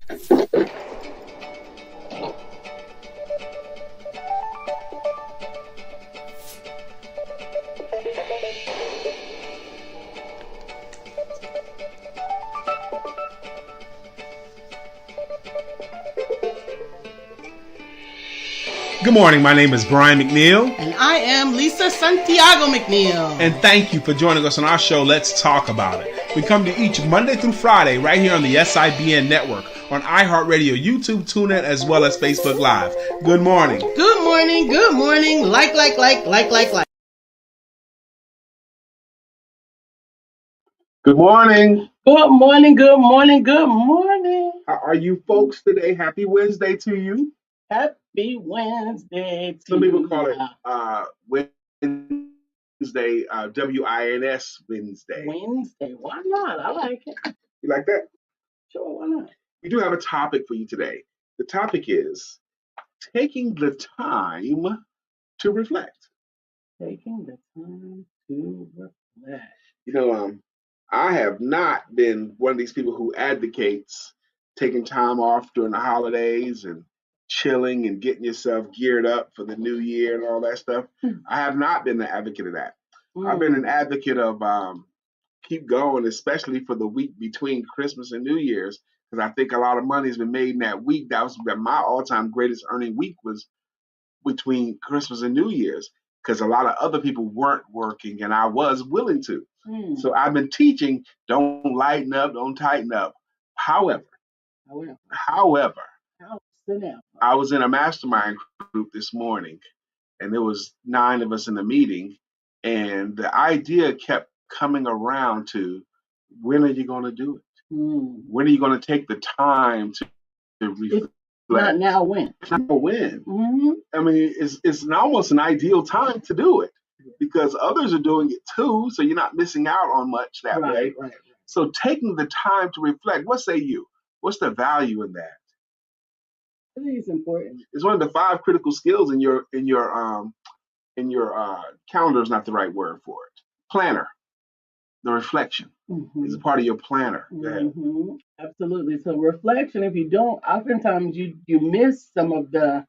Good morning. My name is Brian McNeill. And I am Lisa Santiago McNeill. And thank you for joining us on our show, Let's Talk About It. We come to each Monday through Friday right here on the SIBN network, on iHeartRadio, YouTube, TuneIn, as well as Facebook Live. Good morning. Good morning. Good morning. Like. Good morning. Good morning. Good morning. Good morning. How are you folks today? Happy Wednesday to you. Happy Wednesday to Some people you. call it Wednesday, WINS Wednesday. Wednesday. Why not? I like it. You like that? Sure, why not? We do have a topic for you today. The topic is taking the time to reflect. Taking the time to reflect. You know, I have not been one of these people who advocates taking time off during the holidays and chilling and getting yourself geared up for the new year and all that stuff. I have not been an advocate of that. I've been an advocate of keep going, especially for the week between Christmas and New Year's, because I think a lot of money has been made in that week. That was my all-time greatest earning week, was between Christmas and New Year's, because a lot of other people weren't working and I was willing to. So I've been teaching, don't lighten up, don't tighten up. However, I was in a mastermind group this morning, and there was 9 of us in the meeting, and the idea kept coming around to, when are you going to do it? When are you going to take the time to reflect? Not now, when? Not when. I mean, it's almost an ideal time to do it, because others are doing it too, so you're not missing out on much that way. Right. So taking the time to reflect, what say you? What's the value in that? I think it's important. It's one of the 5 critical skills in your calendar is not the right word for it. Planner. The reflection is a part of your planner. Go ahead. Absolutely. So reflection, if you don't, oftentimes you miss some of the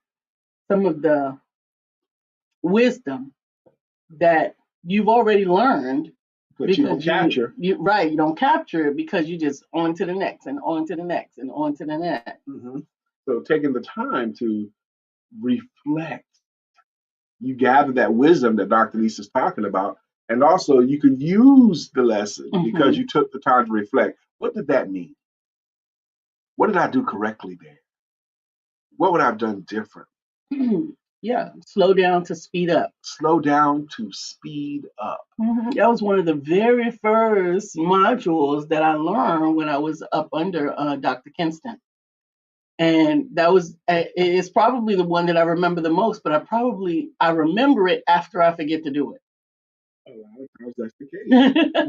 wisdom that you've already learned. But you don't capture. You don't capture it because you just on to the next and on to the next and on to the next. So taking the time to reflect, you gather that wisdom that Dr. Lisa's talking about, and also you can use the lesson because you took the time to reflect. What did that mean? What did I do correctly there? What would I have done different? Yeah, slow down to speed up. Slow down to speed up. That was one of the very first modules that I learned when I was up under Dr. Kinston. And that was, it's probably the one that I remember the most, but I remember it after I forget to do it. A lot of times that's the case.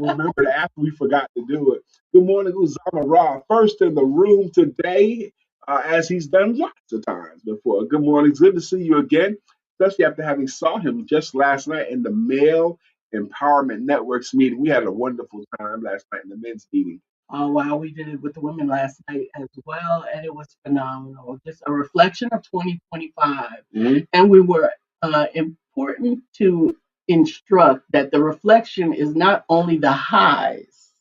Remember it after we forgot to do it. Good morning, Uzama Ra. First in the room today, as he's done lots of times before. Good morning. It's good to see you again, especially after having saw him just last night in the Male Empowerment Networks meeting. We had a wonderful time last night in the men's meeting. Oh, wow. We did it with the women last night as well, and it was phenomenal. Just a reflection of 2025. And we were important to instruct that the reflection is not only the highs,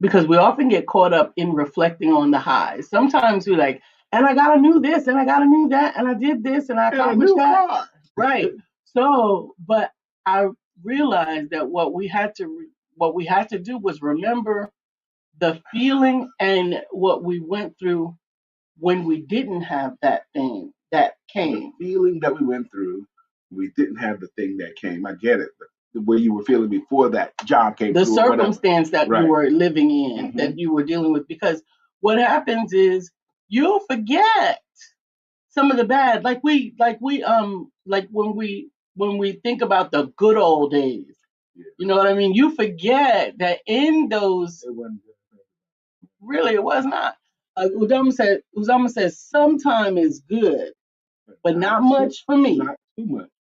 because we often get caught up in reflecting on the highs. Sometimes we're like, and I got to do this, and I got to do that, and I did this, and I accomplished that. Right. So, but I realized that what we had to do was remember the feeling and what we went through when we didn't have that thing that came. The feeling that we went through, we didn't have the thing that came. I get it. The way you were feeling before that job came the through. The circumstance that you were living in, that you were dealing with. Because what happens is you'll forget some of the bad. Like when we think about the good old days. You know what I mean? You forget that in those. Really, it was not. Uzama says, sometime is good, but not much for me. Not too much.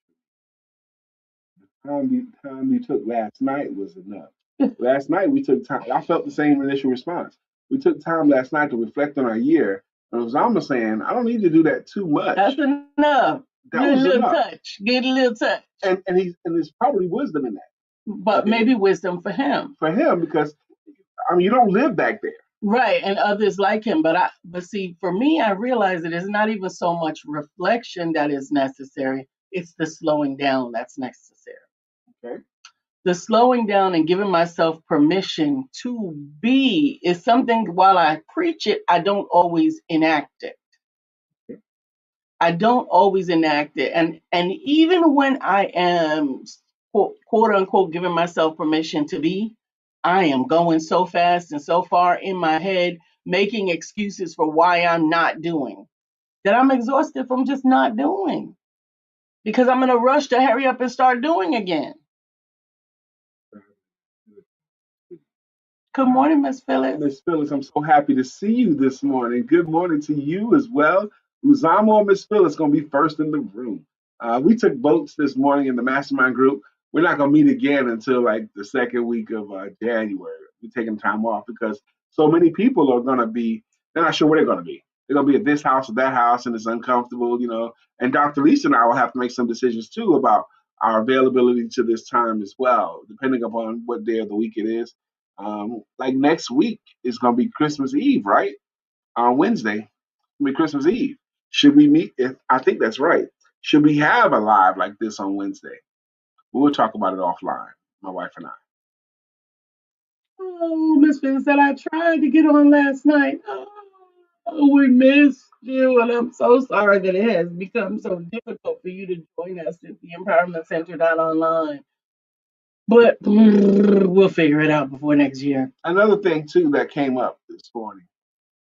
The time we took last night was enough. Last night we took time. I felt the same initial response. We took time last night to reflect on our year, And Uzama saying, I don't need to do that too much. That's enough. That Get a was little enough. touch. Get a little touch. And there's probably wisdom in that. But maybe wisdom for him. For him, because you don't live back there. Right, and others like him. But see, for me, I realize it is not even so much reflection that is necessary. It's the slowing down that's necessary. Okay. The slowing down and giving myself permission to be is something. While I preach it, I don't always enact it. Okay. I don't always enact it, and even when I am quote unquote giving myself permission to be, I am going so fast and so far in my head, making excuses for why I'm not doing, that I'm exhausted from just not doing, because I'm in a rush to hurry up and start doing again. Good morning, Miss Phyllis. Miss Phyllis, I'm so happy to see you this morning. Good morning to you as well. Uzama or Miss Phyllis going to be first in the room. We took votes this morning in the mastermind group. We're not going to meet again until like the second week of January. We're taking time off because so many people are going to be, they're not sure where they're going to be. They're going to be at this house or that house, and it's uncomfortable, And DrLisa and I will have to make some decisions too about our availability to this time as well, depending upon what day of the week it is. Like next week is going to be Christmas Eve, right? On Wednesday, it'll be Christmas Eve. Should we meet? I think that's right. Should we have a live like this on Wednesday? We'll talk about it offline, my wife and I. Oh, Miss Phyllis said I tried to get on last night. Oh, we missed you, and I'm so sorry that it has become so difficult for you to join us at the Empowerment Center online. But we'll figure it out before next year. Another thing too that came up this morning.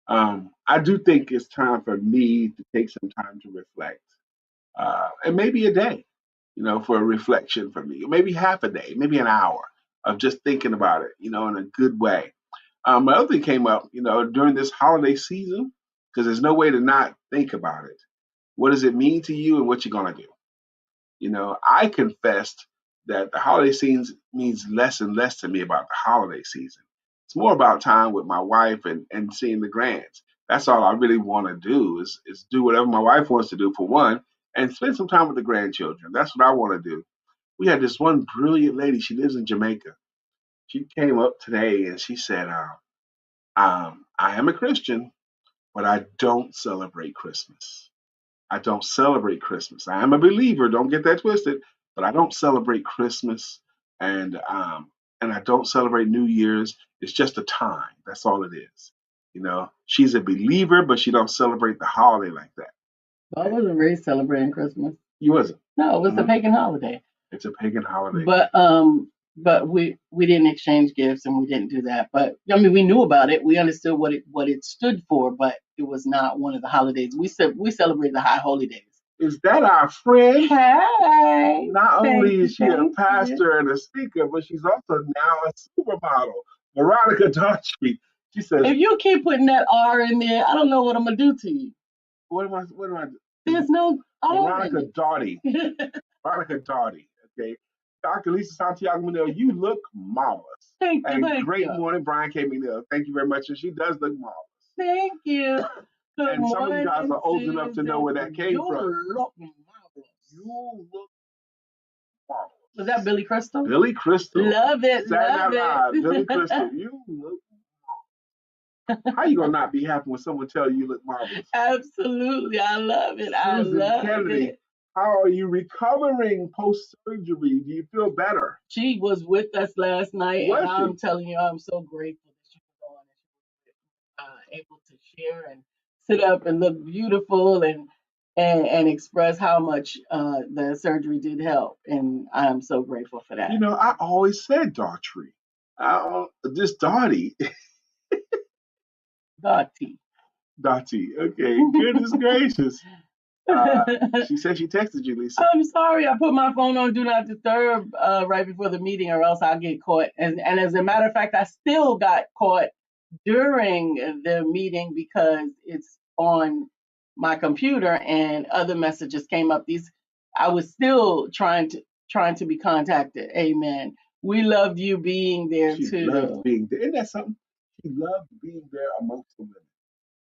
I do think it's time for me to take some time to reflect, and maybe a day, for a reflection for me, or maybe half a day, maybe an hour of just thinking about it, in a good way. My other thing came up, during this holiday season, because there's no way to not think about it. What does it mean to you, and what you're gonna do? I confessed that the holiday season means less and less to me about the holiday season. It's more about time with my wife and seeing the grands. That's all I really want to do is do whatever my wife wants to do for one, and spend some time with the grandchildren. That's what I want to do. We had this one brilliant lady. She lives in Jamaica. She came up today and she said, I am a Christian, but I don't celebrate Christmas. I don't celebrate Christmas. I am a believer, don't get that twisted, but I don't celebrate Christmas and I don't celebrate New Year's. It's just a time. That's all it is. She's a believer, but she don't celebrate the holiday like that. Well, I wasn't raised celebrating Christmas. You wasn't? No, it was a pagan holiday. It's a pagan holiday. But we didn't exchange gifts and we didn't do that. But I mean, we knew about it. We understood what it stood for, but it was not one of the holidays. We celebrated the high holy days. Is that our friend? Hey. Not only is she a pastor and a speaker, but she's also now a supermodel. Veronica Daughtry. She says, if you keep putting that R in there, I don't know what I'm gonna do to you. What am I? There's no Veronica Daughtry. Veronica Daughtry. Okay. DrLisa Santiago McNeill, you look marvelous. Thank you. And great morning, Brian K. McNeill. Thank you very much. And she does look marvelous. Thank you. Good and some morning, of you guys are old enough to know where that came from. You look marvelous. You look marvelous. Was that Billy Crystal? Billy Crystal. Love it. Love it. Billy Crystal. You look marvelous. How you gonna not be happy when someone tells you look marvelous? Absolutely. I love it. I love Kennedy, it. How are you recovering post-surgery? Do you feel better? She was with us last night, Was and she? I'm telling you, I'm so grateful that she was on and able to share and sit up and look beautiful and express how much the surgery did help. And I'm so grateful for that. I always said Daughtry. This Dottie. Dottie. Okay, goodness gracious. She said she texted you, Lisa. I'm sorry, I put my phone on Do Not Disturb right before the meeting, or else I'll get caught. And as a matter of fact, I still got caught during the meeting because it's on my computer and other messages came up. I was still trying to be contacted. Amen. We loved you being there She too. loved being there. Isn't that something? She loved being there amongst the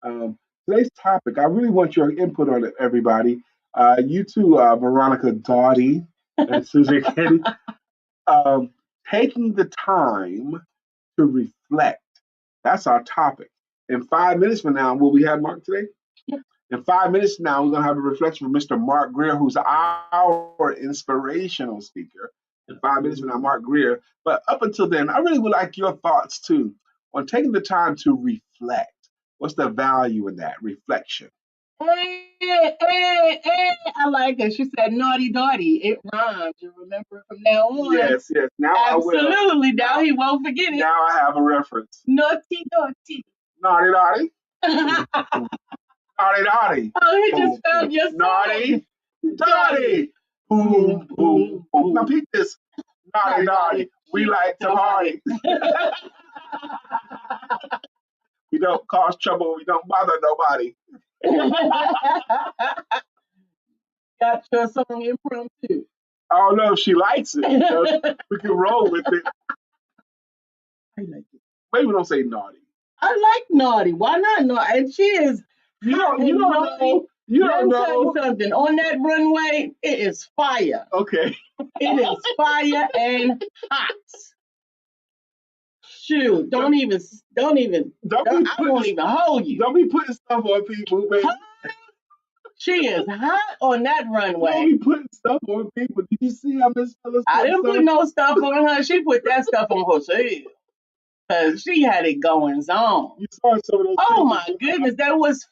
women. Today's topic, I really want your input on it, everybody. You too, Veronica Doughty and Susan Kennedy. Um, Taking the time to reflect. That's our topic. In 5 minutes from now, will we have Mark today? Yeah. In 5 minutes now, we're going to have a reflection from Mr. Mark Greer, who's our inspirational speaker. In 5 minutes from now, Mark Greer. But up until then, I really would like your thoughts too on taking the time to reflect. What's the value in that reflection? I like it. She said naughty naughty. It rhymes. You remember from now on. Yes, yes. Now absolutely. I will. Now he won't forget it. Now I have a reference. Naughty naughty. Naughty naughty. Naughty naughty. Oh, he just found your song. Naughty naughty. Boom boom boom. Now peep this. Naughty naughty. We like to party. We don't cause trouble. We don't bother nobody. Got your song impromptu. I don't know if she likes it. We can roll with it. I like it. Maybe we don't say naughty. I like naughty. Why not naughty? And she is. You don't know. You don't know. Tell you something. On that runway, it is fire. Okay. It is fire and hot. Shoot, I won't even hold you. Don't be putting stuff on people, baby. She is hot on that runway. Don't be putting stuff on people. Did you see how Miss Phyllis? I didn't put no stuff on her. She put that stuff on herself. Cause she had it going on. You saw some of those. Oh my goodness, that was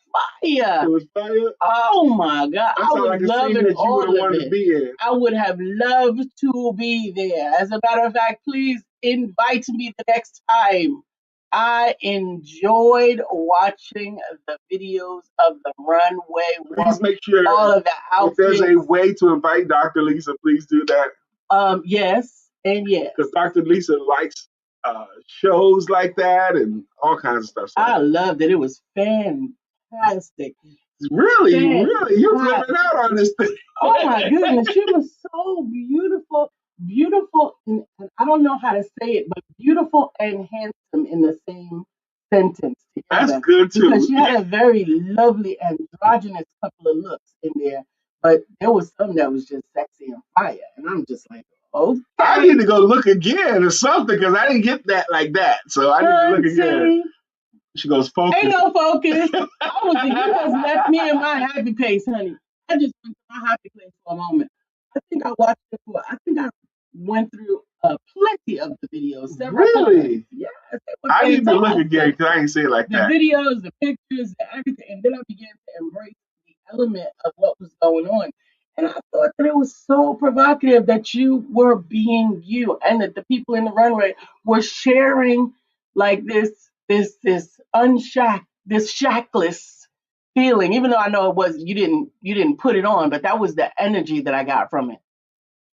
fire. It was fire. Oh my God, I would love it. All of it. I would have loved to be there. As a matter of fact, please invite me the next time. I enjoyed watching the videos of the runway. Please make sure all of the outfits. If there's a way to invite DrLisa, please do that. Yes, and yes. Because DrLisa likes shows like that and all kinds of stuff. So I loved it. It was fantastic. Really, really, you're flipping out on this thing. Oh my goodness, she was so beautiful, beautiful, and I don't know how to say it, but beautiful and handsome in the same sentence together. That's good too. Because she had a very lovely androgynous couple of looks in there, but there was some that was just sexy and fire, and I'm just like, okay. I need to go look again or something because I didn't get that like that. So I need to look again. She goes, focus. Ain't no focus. You just left me in my happy place, honey. I just went to my happy place for a moment. I think I watched it I think I went through plenty of the videos. Really? Times. Yes. I need to look again because I ain't see it like that. The videos, the pictures, everything. And then I began to embrace the element of what was going on. And I thought that it was so provocative that you were being you and that the people in the runway were sharing like this shackless feeling, even though I know it was you didn't put it on, but that was the energy that I got from it.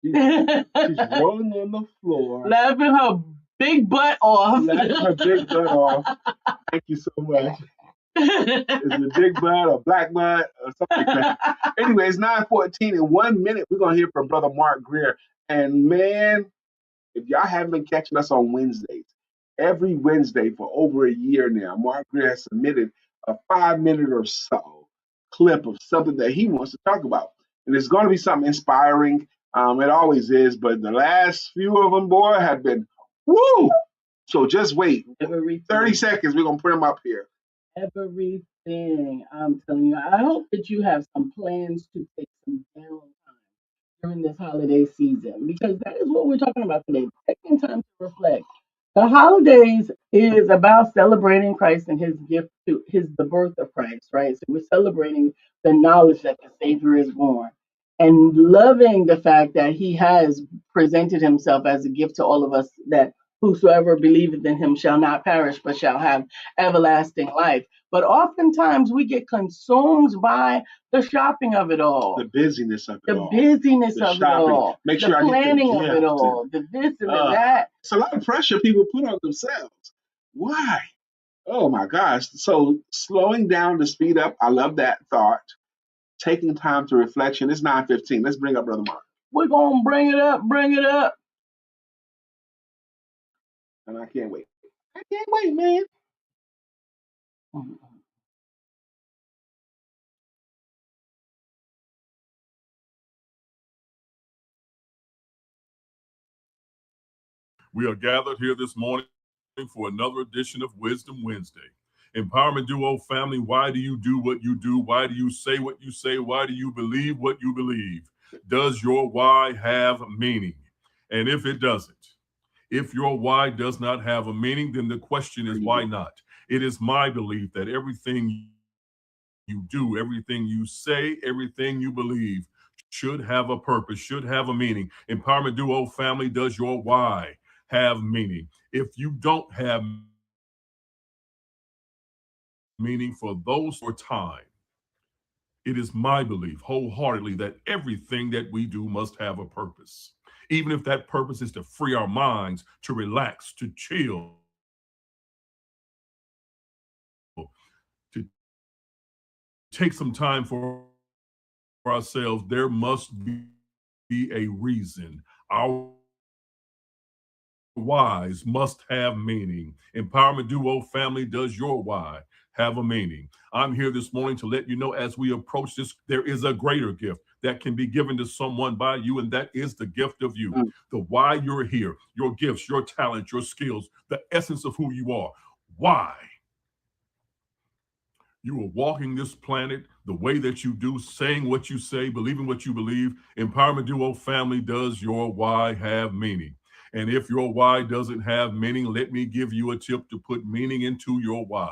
She's rolling on the floor, laughing her big butt off. Thank you so much. Is it a big butt or black butt or something like that? Anyway, it's 9:14. In 1 minute, we're gonna hear from Brother Mark Greer. And man, if y'all haven't been catching us on Wednesdays, every Wednesday for over a year now, Mark Greer has submitted a 5 minute or so clip of something that he wants to talk about. And it's going to be something inspiring. It always is, but the last few of them, boy, have been woo. So just wait. 30 seconds, we're going to put them up here. Everything. I'm telling you, I hope that you have some plans to take some downtime during this holiday season, because that is what we're talking about today, taking time to reflect. The holidays is about celebrating Christ and his gift to the birth of Christ, right? So we're celebrating the knowledge that the Savior is born and loving the fact that he has presented himself as a gift to all of us, that whosoever believeth in him shall not perish but shall have everlasting life. But oftentimes we get consumed by the shopping of it all, the busyness of it all, it all, make sure the planning of it all, the this and the that. It's a lot of pressure people put on themselves. Why? Oh my gosh. So slowing down to speed up, I love that thought. Taking time to reflection. It's 9:15. Let's bring up Brother Mark. We're gonna bring it up. And I can't wait. I can't wait, man. We are gathered here this morning for another edition of Wisdom Wednesday. Empowerment Duo family, why do you do what you do? Why do you say what you say? Why do you believe what you believe? Does your why have meaning? And if it doesn't, if your why does not have a meaning, then the question is why not? It is my belief that everything you do, everything you say, everything you believe should have a purpose, should have a meaning. Empowerment Duo family, does your why have meaning? If you don't have meaning for those for time, it is my belief wholeheartedly that everything that we do must have a purpose. Even if that purpose is to free our minds, to relax, to chill, to take some time for ourselves, there must be a reason. Our whys must have meaning. Empowerment Duo family, does your why have a meaning? I'm here this morning to let you know as we approach this, there is a greater gift that can be given to someone by you, and that is the gift of you. The why you're here, your gifts, your talent, your skills, the essence of who you are. Why you are walking this planet the way that you do, saying what you say, believing what you believe. Empowerment Duo family, does your why have meaning? And if your why doesn't have meaning, let me give you a tip to put meaning into your why.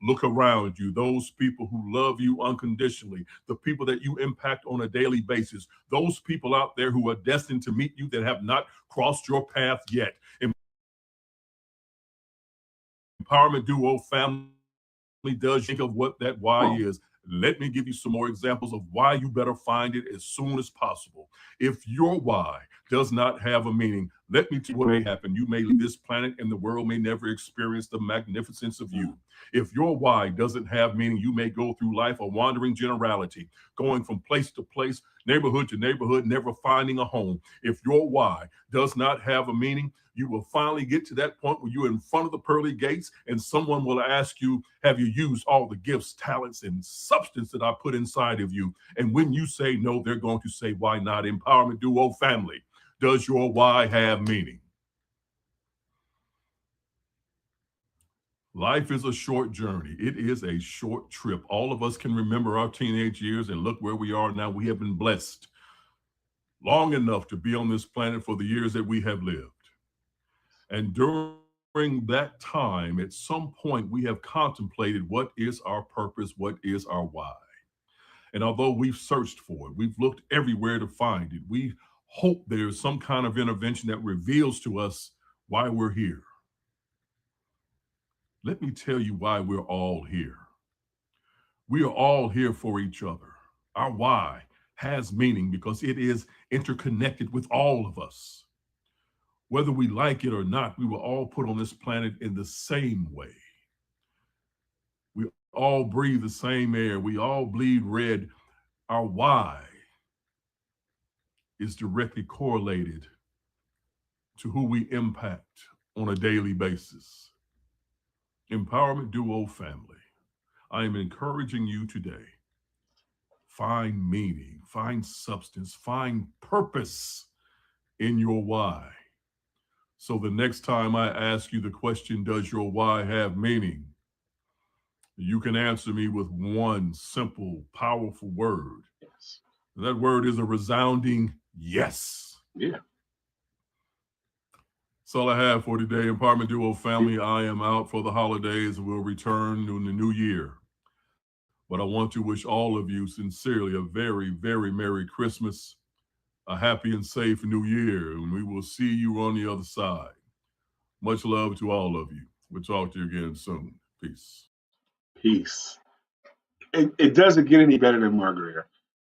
Look around you, those people who love you unconditionally, the people that you impact on a daily basis, those people out there who are destined to meet you that have not crossed your path yet. Empowerment Duo family, does think of what that why is. Let me give you some more examples of why you better find it as soon as possible. If your why does not have a meaning, let me tell you what may happen. You may leave this planet and the world may never experience the magnificence of you. If your why doesn't have meaning, you may go through life a wandering generality, going from place to place, neighborhood to neighborhood, never finding a home. If your why does not have a meaning, you will finally get to that point where you're in front of the pearly gates and someone will ask you, have you used all the gifts, talents, and substance that I put inside of you? And when you say no, they're going to say, why not? Empowerment Duo family, does your why have meaning? Life is a short journey. It is a short trip. All of us can remember our teenage years and look where we are now. We have been blessed long enough to be on this planet for the years that we have lived. And during that time, at some point, we have contemplated what is our purpose, what is our why. And although we've searched for it, we've looked everywhere to find it, we hope there's some kind of intervention that reveals to us why we're here. Let me tell you why we're all here. We are all here for each other. Our why has meaning because it is interconnected with all of us. Whether we like it or not, we were all put on this planet in the same way. We all breathe the same air. We all bleed red. Our why is directly correlated to who we impact on a daily basis. Empowerment Duo family, I am encouraging you today. Find meaning, find substance, find purpose in your why. So the next time I ask you the question, does your why have meaning? You can answer me with one simple, powerful word. Yes. That word is a resounding yes. Yeah. That's all I have for today. Empowerment Duo family, I am out for the holidays and will return in the new year. But I want to wish all of you sincerely a very, very Merry Christmas, a happy and safe New Year, and we will see you on the other side. Much love to all of you. We'll talk to you again soon. Peace. Peace. It doesn't get any better than Margarita.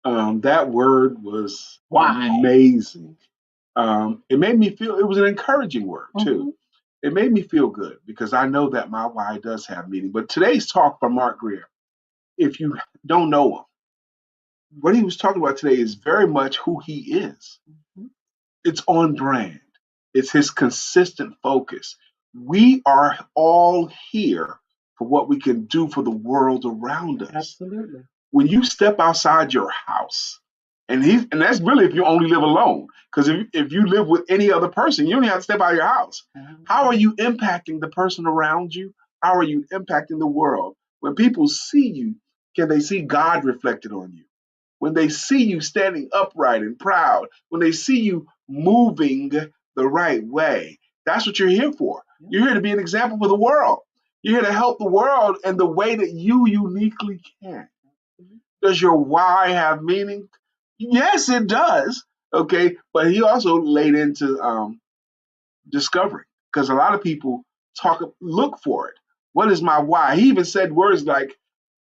That word was amazing. It made me feel, it was an encouraging word too. It made me feel good because I know that my why does have meaning. But today's talk from Mark Greer, if you don't know him, what he was talking about today is very much who he is. It's on brand. It's his consistent focus. We are all here for what we can do for the world around us. Absolutely. When you step outside your house And that's really if you only live alone. Because if you live with any other person, you don't even have to step out of your house. How are you impacting the person around you? How are you impacting the world? When people see you, can they see God reflected on you? When they see you standing upright and proud, when they see you moving the right way, that's what you're here for. You're here to be an example for the world. You're here to help the world in the way that you uniquely can. Does your why have meaning? Yes, it does. Okay, but he also laid into discovery, because a lot of people look for it. What is my why? He even said words like,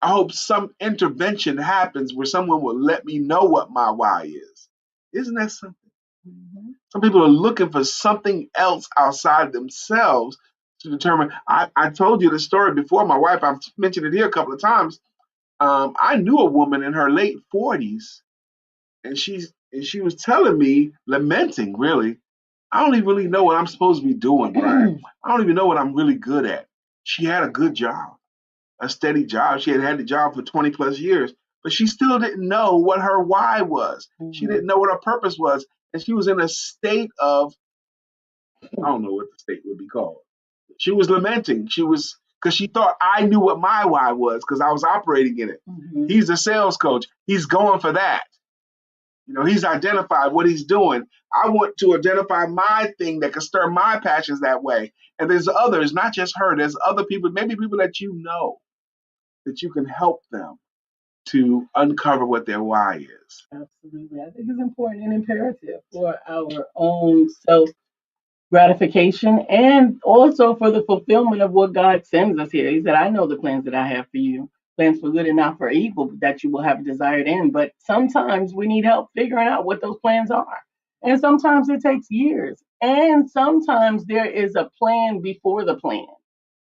I hope some intervention happens where someone will let me know what my why is. Isn't that something? Mm-hmm. Some people are looking for something else outside themselves to determine. I told you the story before. My wife, I've mentioned it here a couple of times. I knew a woman in her late 40s, and she was telling me, lamenting, really, I don't even really know what I'm supposed to be doing, Brian. I don't even know what I'm really good at. She had a good job, a steady job. She had the job for 20 plus years, but she still didn't know what her why was. She didn't know what her purpose was. And she was in a state of, I don't know what the state would be called. She was lamenting. Because she thought I knew what my why was because I was operating in it. Mm-hmm. He's a sales coach. He's going for that. He's identified what he's doing. I want to identify my thing that can stir my passions that way. And there's others, not just her. There's other people, maybe people that that you can help them to uncover what their why is. Absolutely. I think it's important and imperative for our own self gratification and also for the fulfillment of what God sends us here. He said, I know the plans that I have for you, plans for good and not for evil, that you will have a desired end. But sometimes we need help figuring out what those plans are. And sometimes it takes years. And sometimes there is a plan before the plan,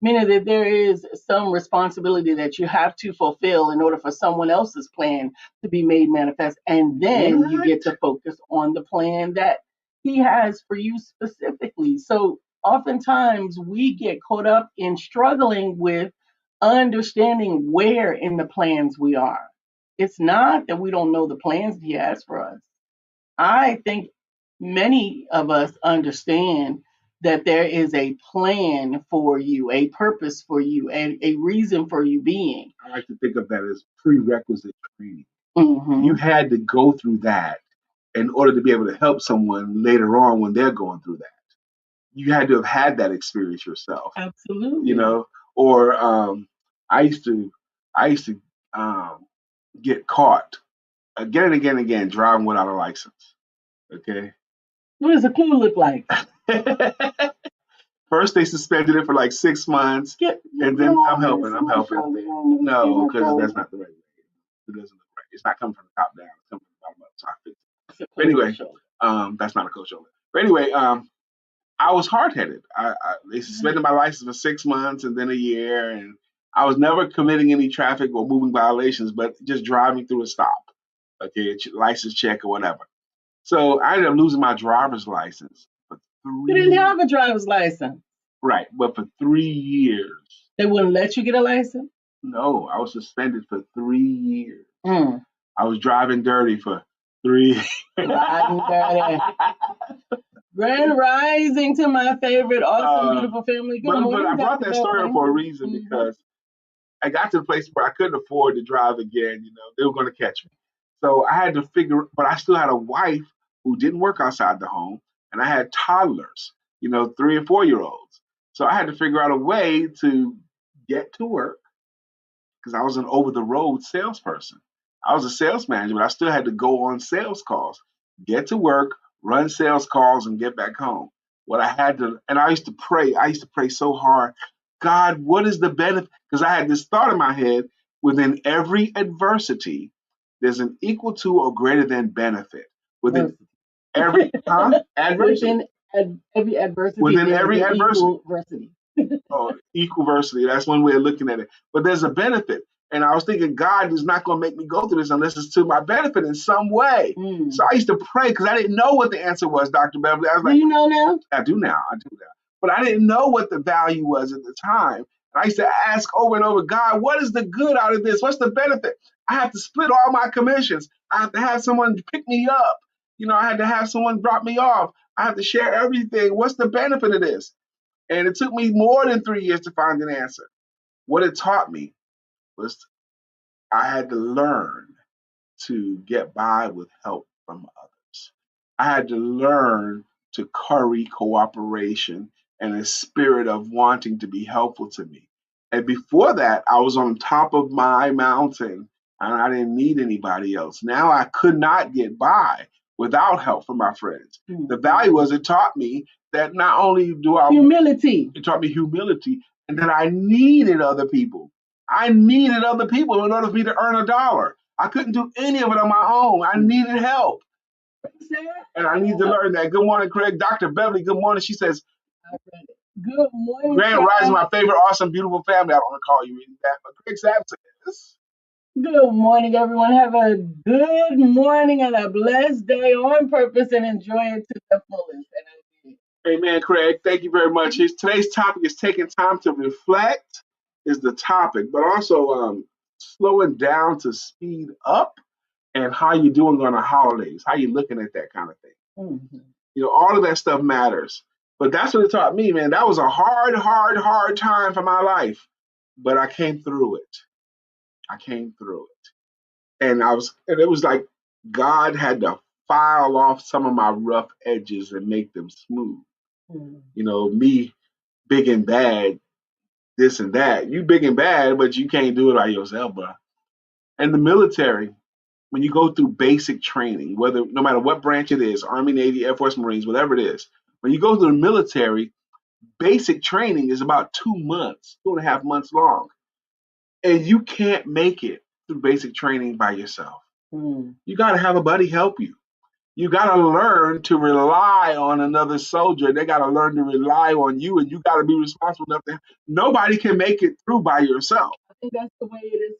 meaning that there is some responsibility that you have to fulfill in order for someone else's plan to be made manifest. And then you get to focus on the plan that he has for you specifically. So oftentimes we get caught up in struggling with understanding where in the plans we are. It's not that we don't know the plans he has for us. I think many of us understand that there is a plan for you, a purpose for you, and a reason for you being. I like to think of that as prerequisite training. Mm-hmm. You had to go through that in order to be able to help someone later on when they're going through that. You had to have had that experience yourself. Absolutely. Or I used to get caught again and again and again driving without a license. Okay. What does a clue look like? First, they suspended it for like 6 months, and then I'm helping. No, because that's not the right way. It doesn't look right. It's not coming from the top down. It's coming from the bottom up. So I fixed it. But anyway, that's not a coach shoulder. But anyway, I was hard-headed. They suspended my license for 6 months and then a year, and I was never committing any traffic or moving violations, but just driving through a stop, okay, license check or whatever. So I ended up losing my driver's license. You didn't have a driver's license. Right, but for 3 years. They wouldn't let you get a license? No, I was suspended for 3 years. I was driving dirty for 3 years. Riding dirty. Grand rising to my favorite, awesome, beautiful family. Good morning. But I brought that story up for a reason, because I got to the place where I couldn't afford to drive again. They were going to catch me. So I had to but I still had a wife who didn't work outside the home, and I had toddlers, 3 and 4 year olds. So I had to figure out a way to get to work, because I was an over the road salesperson. I was a sales manager, but I still had to go on sales calls, get to work, run sales calls, and get back home. And I used to pray. I used to pray so hard. God, what is the benefit? Because I had this thought in my head: within every adversity, there's an equal to or greater than benefit. Within every adversity. Every adversity. Within every adversity. Equal versity. That's one way of looking at it. But there's a benefit. And I was thinking, God is not going to make me go through this unless it's to my benefit in some way. So I used to pray because I didn't know what the answer was, Dr. Beverly. I was like, do you know now? I do now. But I didn't know what the value was at the time. I used to ask over and over, God, what is the good out of this? What's the benefit? I have to split all my commissions. I have to have someone pick me up. I had to have someone drop me off. I have to share everything. What's the benefit of this? And it took me more than 3 years to find an answer. What it taught me was I had to learn to get by with help from others. I had to learn to curry cooperation and a spirit of wanting to be helpful to me. And before that, I was on top of my mountain and I didn't need anybody else. Now I could not get by without help from my friends. The value was it taught me that not only humility. It taught me humility and that I needed other people. I needed other people in order for me to earn a dollar. I couldn't do any of it on my own. I needed help. And I need to learn that. Good morning, Craig. Dr. Beverly, good morning. She says, good morning, Grand Rising, my favorite, awesome, beautiful family. I don't want to call you that, but Craig's absent. Good morning, everyone. Have a good morning and a blessed day on purpose and enjoy it to the fullest. Amen, Craig. Thank you very much. Today's topic is taking time to reflect is the topic, but also slowing down to speed up and how you doing on the holidays, how you looking at that kind of thing. Mm-hmm. All of that stuff matters. But that's what it taught me, man. That was a hard time for my life, but I came through it. And it was like God had to file off some of my rough edges and make them smooth. Me big and bad, this and that. You big and bad, but you can't do it by yourself, bro. And the military, when you go through basic training, no matter what branch it is, Army, Navy, Air Force, Marines, whatever it is, when you go through the military, basic training is about 2 months, 2.5 months long. And you can't make it through basic training by yourself. You got to have a buddy help you. You got to learn to rely on another soldier. They got to learn to rely on you, and you got to be responsible enough to. Nobody can make it through by yourself. I think that's the way it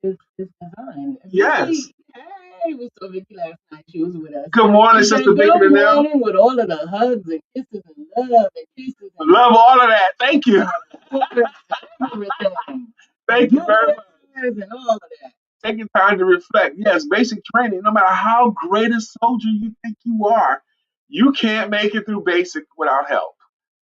is designed. Yes. Vicky, hey, we saw Vicky last night. She was with us. Good morning, Sister Vicky. Good morning with all of the hugs and kisses and love and kisses. And love all of that. Thank you. Thank you very much. And all of that. Taking time to reflect. Yes, basic training, no matter how great a soldier you think you are, you can't make it through basic without help.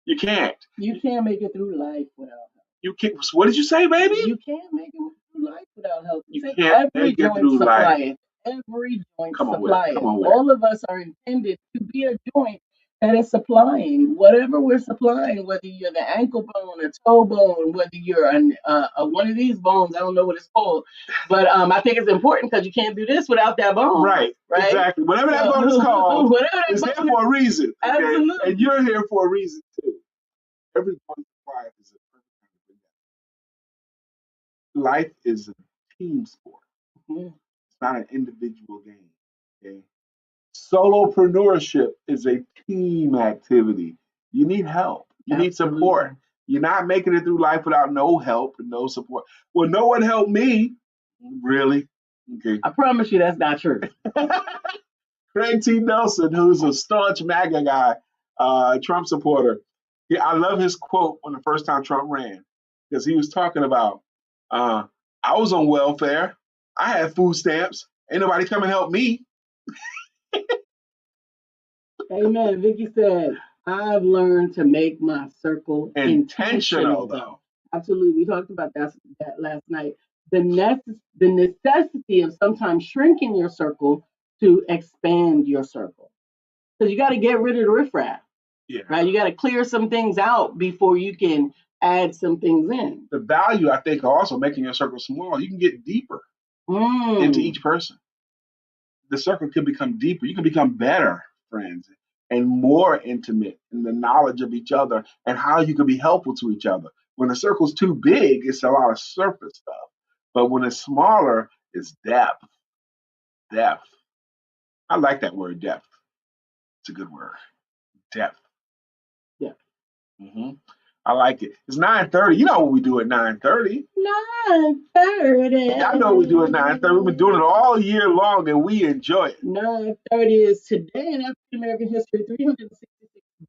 You can't. You can't make it through life without help. You can't. What did you say, baby? You can't make it through life without help. You can't make it through life. Every joint supply it. All of us are intended to be a joint that is supplying whatever we're supplying, whether you're the ankle bone, a toe bone, whether you're one of these bones, I don't know what it's called, but I think it's important because you can't do this without that bone. Right? Exactly. Whatever that bone is called, it's there for a reason. Okay? Absolutely. And you're here for a reason too. Every bone supplied is a perfect life is a team sport. Mm-hmm. It's not an individual game. Okay. Solopreneurship is a team activity. You need help. You need support. You're not making it through life without no help and no support. Well, no one helped me. Really? Okay. I promise you that's not true. Craig T. Nelson, who's a staunch MAGA guy, Trump supporter. Yeah, I love his quote when the first time Trump ran, because he was talking about, I was on welfare. I had food stamps. Ain't nobody come and help me. Amen. Vicky said, I've learned to make my circle intentional though. Absolutely. We talked about that last night. The necessity of sometimes shrinking your circle to expand your circle. Because you got to get rid of the riffraff. Yeah. Right? You got to clear some things out before you can add some things in. The value, I think, also making your circle small, you can get deeper into each person. The circle can become deeper. You can become better friends and more intimate in the knowledge of each other and how you can be helpful to each other. When the circle's too big, it's a lot of surface stuff. But when it's smaller, it's depth. Depth. I like that word, depth. It's a good word. Depth. Yeah. Mm-hmm. I like it. It's 9:30. You know what we do at 9:30. 9:30. I know what we do at 9:30. We've been doing it all year long, and we enjoy it. 9:30 is today in African American history. 366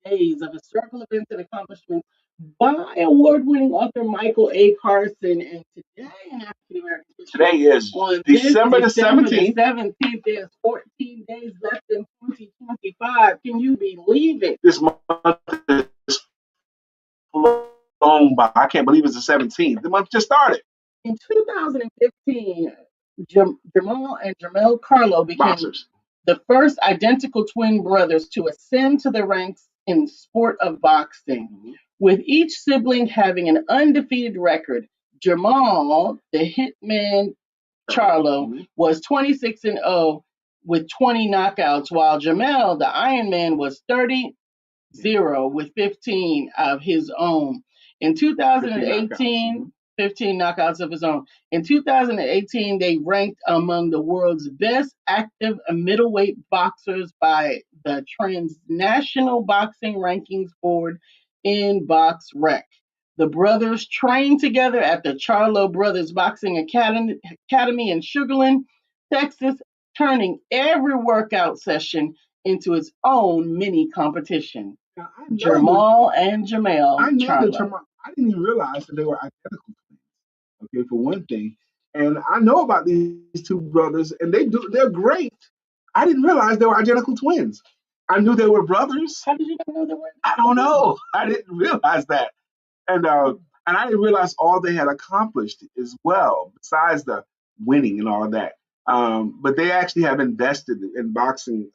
days of historical events and accomplishments by award-winning author Michael A. Carson. And today in African American history, Today is on December the December 17th. 17th, there's 14 days left in 2025. Can you believe it? This month is flown by. I can't believe it's the 17th. The month just started. In 2015, Jamal and Jamel Carlo became Boxers. the first identical twin brothers to ascend to the ranks in the sport of boxing, with each sibling having an undefeated record. Jamal, the Hitman Charlo, was 26-0 with 20 knockouts, while Jamel, the Iron Man, was 30-0 with 15 of his own. In 2018, 15 knockouts of his own. In 2018, they ranked among the world's best active middleweight boxers by the Transnational Boxing Rankings Board in BoxRec. The brothers trained together at the Charlo Brothers Boxing Academy in Sugar Land, Texas, turning every workout session into its own mini competition. Jamal and Jamel. I know Charlo. that I didn't even realize that they were identical twins. Okay, for one thing. And I know about these two brothers, and they're great. I didn't realize they were identical twins. I knew they were brothers. How did you know they were? I don't know. I didn't realize that. And I didn't realize all they had accomplished as well, besides the winning and all of that. But they actually have invested in boxing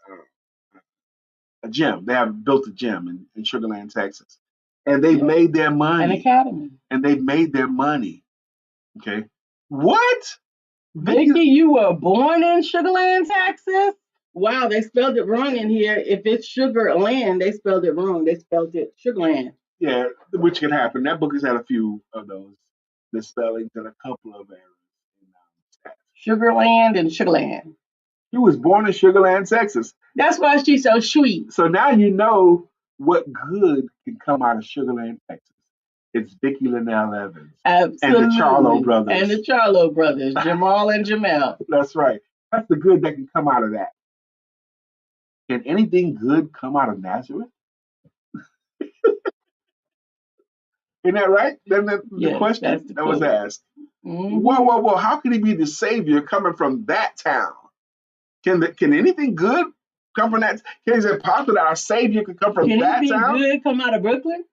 a gym. They have built a gym in Sugar Land, Texas. And they've made their money. An academy. And they've made their money. Okay. What? Vicky, you were born in Sugar Land, Texas? Wow, they spelled it wrong in here. If it's Sugar Land, they spelled it wrong. They spelled it Sugar Land. Yeah, which can happen. That book has had a few of those misspellings and a couple of errors. Sugar Land and Sugar Land. He was born in Sugar Land, Texas. That's why she's so sweet. So now you know what good can come out of Sugar Land, Texas. It's Vicky Linnell Evans. Absolutely. And the Charlo brothers. And the Charlo brothers, Jamal and Jamel. That's right. That's the good that can come out of that. Can anything good come out of Nazareth? Isn't that right? Then the question that was asked. Mm-hmm. Whoa. How can he be the savior coming from that town? Can anything good come from that? Is it possible that our savior could come from that town? Can anything good come out of Brooklyn?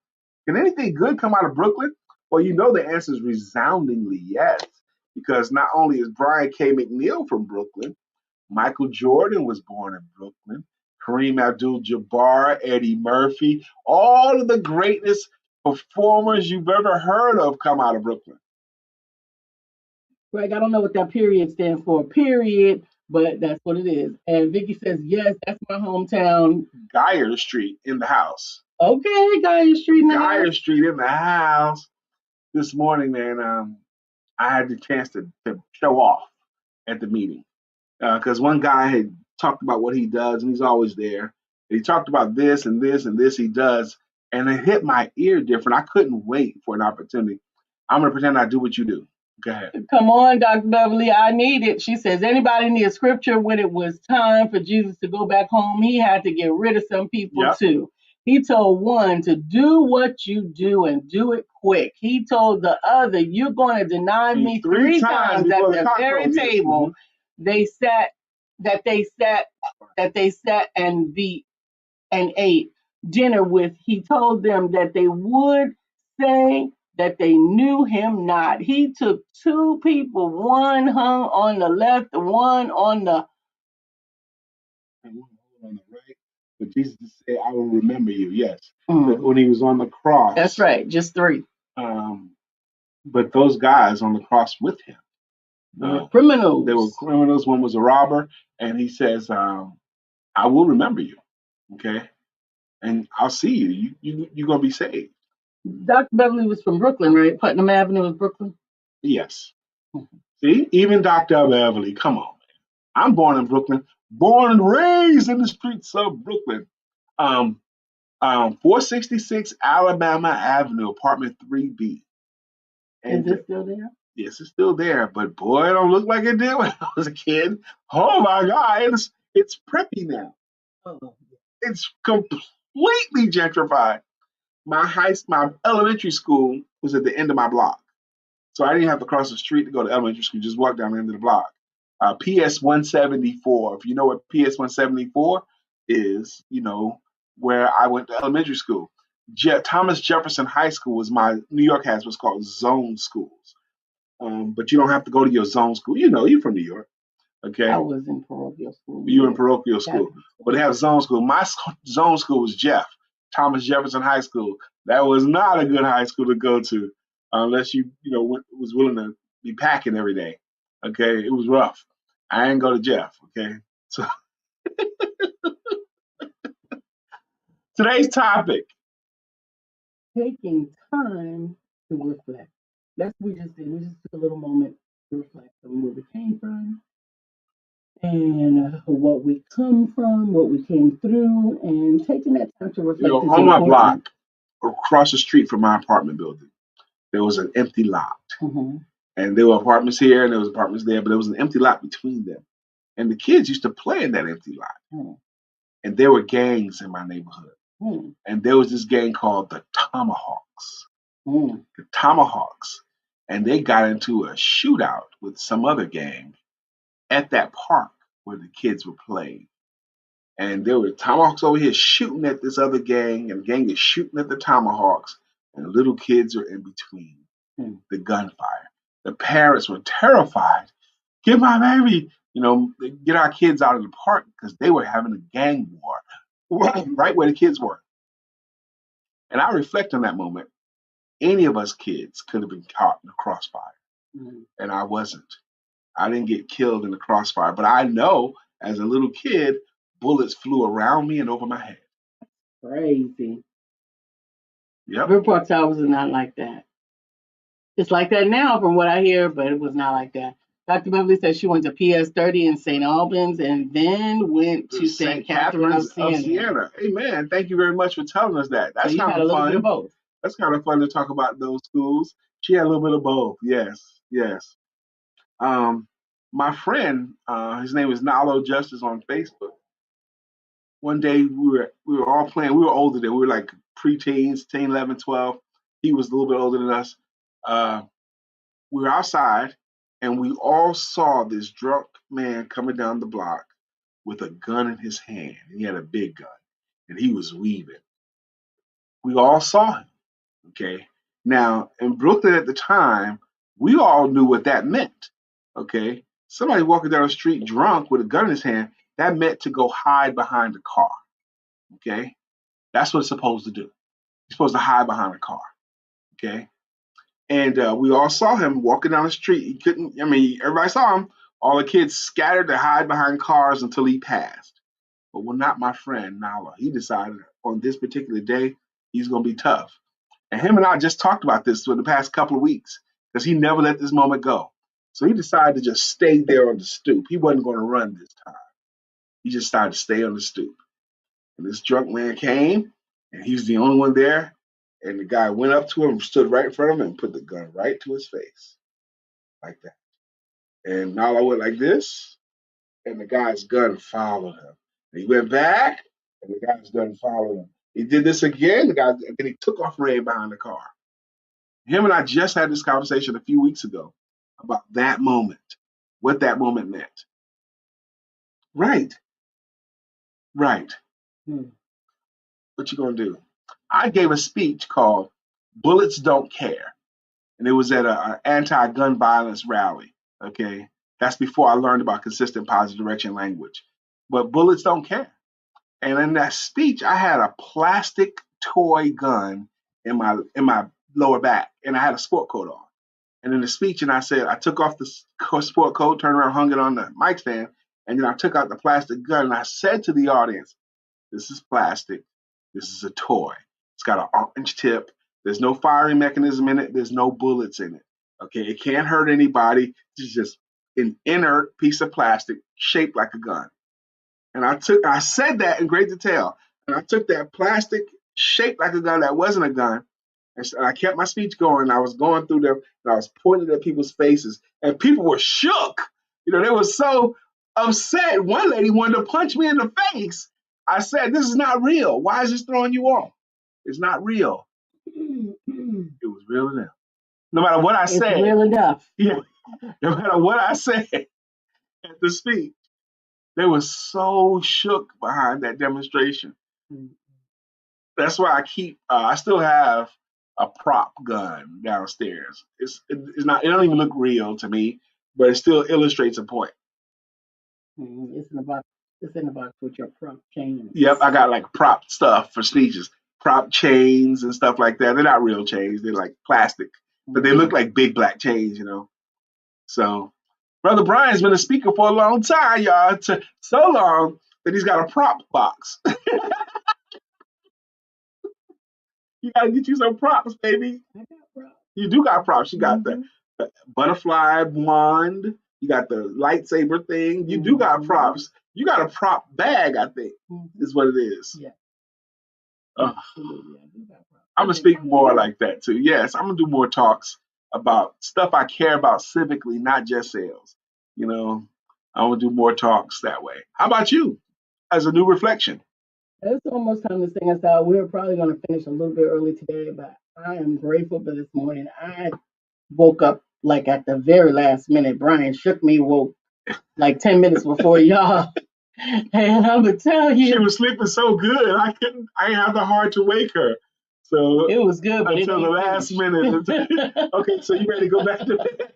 Can anything good come out of Brooklyn? Well, you know the answer is resoundingly yes, because not only is Brian K. McNeill from Brooklyn, Michael Jordan was born in Brooklyn, Kareem Abdul-Jabbar, Eddie Murphy, all of the greatest performers you've ever heard of come out of Brooklyn. Greg, I don't know what that period stands for, but that's what it is. And Vicky says, yes, that's my hometown. Geyer Street in the house. Okay, Geyer Street in the house. Geyer Street in the house. This morning, man, I had the chance to show off at the meeting. Because one guy had talked about what he does, and he's always there. And he talked about this and this and this he does, and it hit my ear different. I couldn't wait for an opportunity. I'm going to pretend I do what you do. Go ahead. Come on, Dr. Beverly, I need it. She says, anybody need a scripture when it was time for Jesus to go back home? He had to get rid of some people too. He told one to do what you do and do it quick. He told the other, you're going to deny me three times at the very table. They sat and ate dinner with. He told them that they would say that they knew him not. He took two people, one hung on the left, one on the right. But Jesus said, I will remember you. Yes. When he was on the cross. That's right. Just three. But those guys on the cross with him. Criminals. They were criminals. One was a robber. And he says, I will remember you. Okay. And I'll see you. You're going to be saved. Dr. Beverly was from Brooklyn, right? Putnam Avenue was Brooklyn? Yes. See, even Dr. Beverly, come on, man. I'm born in Brooklyn, born and raised in the streets of Brooklyn. 466 Alabama Avenue, apartment 3B. And is it still there? Yes, it's still there, but boy, it don't look like it did when I was a kid. Oh my God, it's preppy now. It's completely gentrified. my elementary school was at the end of my block. So I didn't have to cross the street to go to elementary school, just walk down the end of the block. PS 174, if you know what PS 174 is, where I went to elementary school. Thomas Jefferson High School was New York has what's called zone schools. But you don't have to go to your zone school. You're from New York. Okay. I was in parochial school. You were in parochial school. But they have zone school. My zone school was Thomas Jefferson High School. That was not a good high school to go to unless was willing to be packing every day. Okay. It was rough. I didn't go to Jeff. Okay. So today's topic. Taking time to reflect. That's what we just did. We just took a little moment to reflect on where we came from and what we come from, what we came through, and taking that time to reflect. On my block, across the street from my apartment building, there was an empty lot. Mm-hmm. And there were apartments here and there was apartments there, but there was an empty lot between them. And the kids used to play in that empty lot. Mm. And there were gangs in my neighborhood. Mm. And there was this gang called the Tomahawks. Mm. The Tomahawks. And they got into a shootout with some other gang at that park where the kids were playing. And there were Tomahawks over here shooting at this other gang, and the gang is shooting at the Tomahawks, and the little kids are in between the gunfire. The parents were terrified. Get my baby, get our kids out of the park because they were having a gang war right where the kids were. And I reflect on that moment. Any of us kids could have been caught in the crossfire. Mm-hmm. And I wasn't. I didn't get killed in the crossfire. But I know as a little kid, bullets flew around me and over my head. Crazy. Yep. River Park Towers is not like that. It's like that now from what I hear, but it was not like that. Dr. Beverly said she went to PS 30 in St. Albans and then went to St. Catherine of Siena. Amen. Thank you very much for telling us that. That's kind of fun. Bit of both. That's kind of fun to talk about those schools. She had a little bit of both. Yes. My friend, his name is Nalo Justice on Facebook. One day we were all playing. We were older than we were like preteens, 10, 11, 12. He was a little bit older than us. We were outside, and we all saw this drunk man coming down the block with a gun in his hand. He had a big gun, and he was weaving. We all saw him, okay? Now, in Brooklyn at the time, we all knew what that meant, okay? Somebody walking down the street drunk with a gun in his hand, that meant to go hide behind a car, okay? That's what it's supposed to do. You're supposed to hide behind a car, okay? And we all saw him walking down the street. Everybody saw him. All the kids scattered to hide behind cars until he passed. But not my friend, Nala. He decided on this particular day, he's going to be tough. And him and I just talked about this for the past couple of weeks because he never let this moment go. So he decided to just stay there on the stoop. He wasn't going to run this time. He just decided to stay on the stoop. And this drunk man came, and he was the only one there. And the guy went up to him, stood right in front of him, and put the gun right to his face. Like that. And Nala went like this, and the guy's gun followed him. And he went back, and the guy's gun followed him. He did this again, and then he took off running behind the car. Him and I just had this conversation a few weeks ago about that moment, what that moment meant. Right. What you gonna do? I gave a speech called Bullets Don't Care. And it was at an anti-gun violence rally, okay? That's before I learned about consistent positive direction language. But bullets don't care. And in that speech, I had a plastic toy gun in my lower back, and I had a sport coat on. And in the speech, I said, I took off the sport coat, turned around, hung it on the mic stand, and then I took out the plastic gun, and I said to the audience, this is plastic. This is a toy. It's got an orange tip. There's no firing mechanism in it. There's no bullets in it. Okay, it can't hurt anybody. It's just an inert piece of plastic shaped like a gun. And I said that in great detail. And I took that plastic shaped like a gun that wasn't a gun, and I kept my speech going. I was going through them, and I was pointing at people's faces, and people were shook. They were so upset. One lady wanted to punch me in the face. I said, this is not real. Why is this throwing you off? It's not real. It was real enough. No matter what I It's said, real enough. yeah, no matter what I said at the speech, they were so shook behind that demonstration. That's why I still have a prop gun downstairs. It's not, it don't even look real to me, but it still illustrates a point. It's in the box. It's in the box with your prop chains. Yep, I got like prop stuff for speeches, prop chains and stuff like that. They're not real chains; they're like plastic, but they look like big black chains, you know. So, Brother Brian's been a speaker for a long time, y'all. So long that he's got a prop box. You gotta get you some props, baby. I got props. You do got props. You got the butterfly wand. You got the lightsaber thing. You do got props. You got a prop bag, I think, is what it is. Yeah. Absolutely. I'm gonna speak more like that too. Yes, I'm gonna do more talks about stuff I care about civically, not just sales. You know, I want to do more talks that way. How about you, as a new reflection? It's almost time to sing us out. We're probably going to finish a little bit early today, but I am grateful for this morning. I woke up like at the very last minute. Brian shook me, woke like 10 minutes before y'all. And I'm going to tell you. She was sleeping so good, I didn't have the heart to wake her. So it was good, but until the last minute. Okay, so you ready to go back to bed?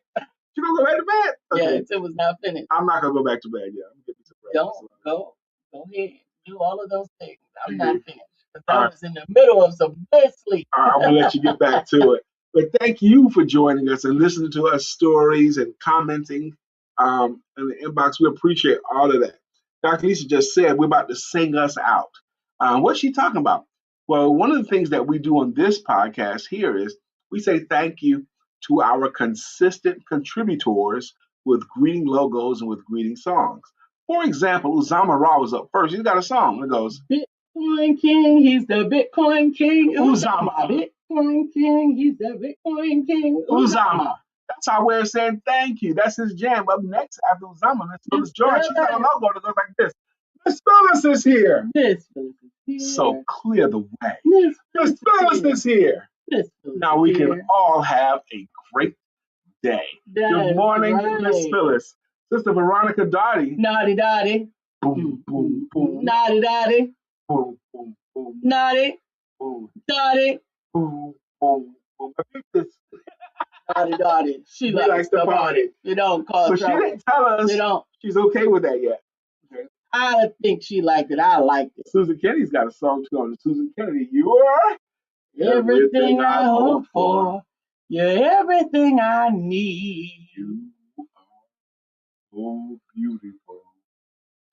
You gonna go back to bed? Okay. Yes, it was not finished. I'm not gonna go back to bed yet. I'm gonna get me some breakfast. Go ahead, do all of those things. I'm not finished because I was in the middle of some good sleep. All right, I'm gonna let you get back to it. But thank you for joining us and listening to us stories and commenting in the inbox. We appreciate all of that. Dr. Lisa just said we're about to sing us out. What's she talking about? Well, one of the things that we do on this podcast here is we say thank you to our consistent contributors with greeting logos and with greeting songs. For example, Uzama Ra was up first. He's got a song that goes, Bitcoin King, he's the Bitcoin King. Uzama. Bitcoin King, he's the Bitcoin King. Uzama. That's our way of saying thank you. That's his jam. Up next after Uzama, Miss Phyllis George. She's got a logo that goes like this. Miss Phyllis is here. Miss Phyllis is here. So clear the way. Miss Phyllis is here. Now we can all have a great day. Good morning, Miss Phyllis. Sister Veronica Dottie. Naughty Dottie. Boom, boom, boom. Naughty Dottie. Boom, boom, boom. Naughty. Boom. Dottie. Boom, boom, boom. I think this. Naughty Dottie. She likes to party. You don't call so trouble. She didn't tell us she's okay with that yet. Okay. I think she liked it. I liked it. Susan Kennedy's got a song too on Susan Kennedy. You are everything I hope for. You're everything I need. You are so beautiful.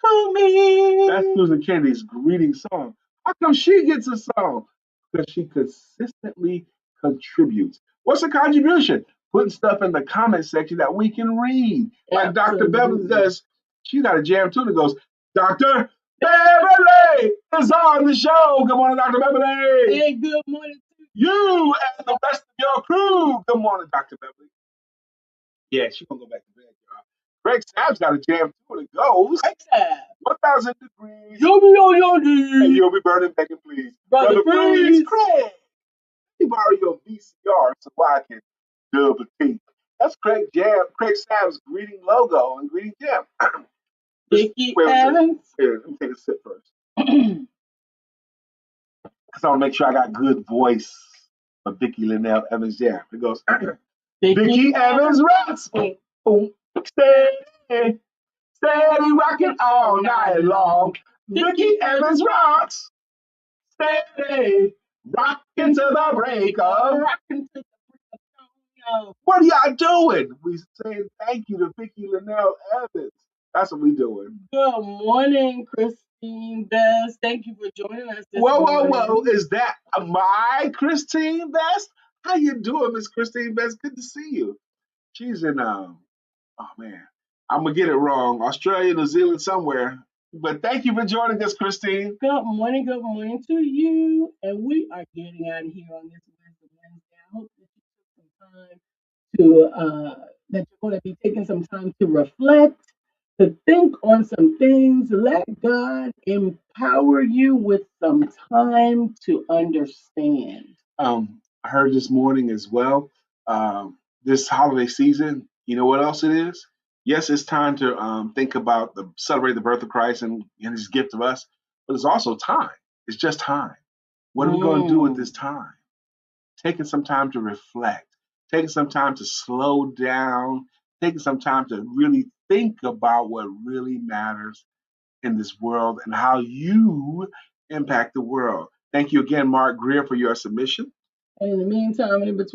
To me. That's Susan Kennedy's greeting song. How come she gets a song? Because she consistently contributes. What's her contribution? Putting stuff in the comment section that we can read. Like Dr. Beverly does. She's got a jam too that goes, Dr. Beverly is on the show. Good morning, Dr. Beverly. Hey, good morning to you and the rest of your crew. Good morning, Dr. Beverly. Yeah, she's going to go back to bed, y'all. Greg Sabb's got a jam too that goes, 1,000 degrees. And you'll be burning bacon, please. Brother Freeze. Craig. Let me borrow your VCR so I can double take. That's Craig Sabb's greeting logo and greeting jam. Vicki Evans. Here, let me take a sip first. Because I want to make sure I got good voice for Vicki Linnell Evans jam. It goes, Vicki Evans rocks. Boom, boom, steady, steady rocking all night long. Vicki Evans rocks. Steady, rocking to the break of. What are y'all doing? We saying thank you to Vicki Linnell Evans. That's what we doing. Good morning, Christine Best. Thank you for joining us this morning. Whoa. Is that my Christine Best? How you doing, Miss Christine Best? Good to see you. She's in, oh man, I'm going to get it wrong. Australia, New Zealand, somewhere. But thank you for joining us, Christine. Good morning to you. And we are getting out of here on this Wednesday. I hope that you took some time to, that you're going to be taking some time to reflect, to think on some things. Let God empower you with some time to understand. I heard this morning as well. This holiday season, you know what else it is? Yes, it's time to think about celebrate the birth of Christ and His gift of us, but it's also time. It's just time. What are we going to do with this time? Taking some time to reflect, taking some time to slow down, taking some time to really think about what really matters in this world and how you impact the world. Thank you again, Mark Greer, for your submission. And in the meantime, in between.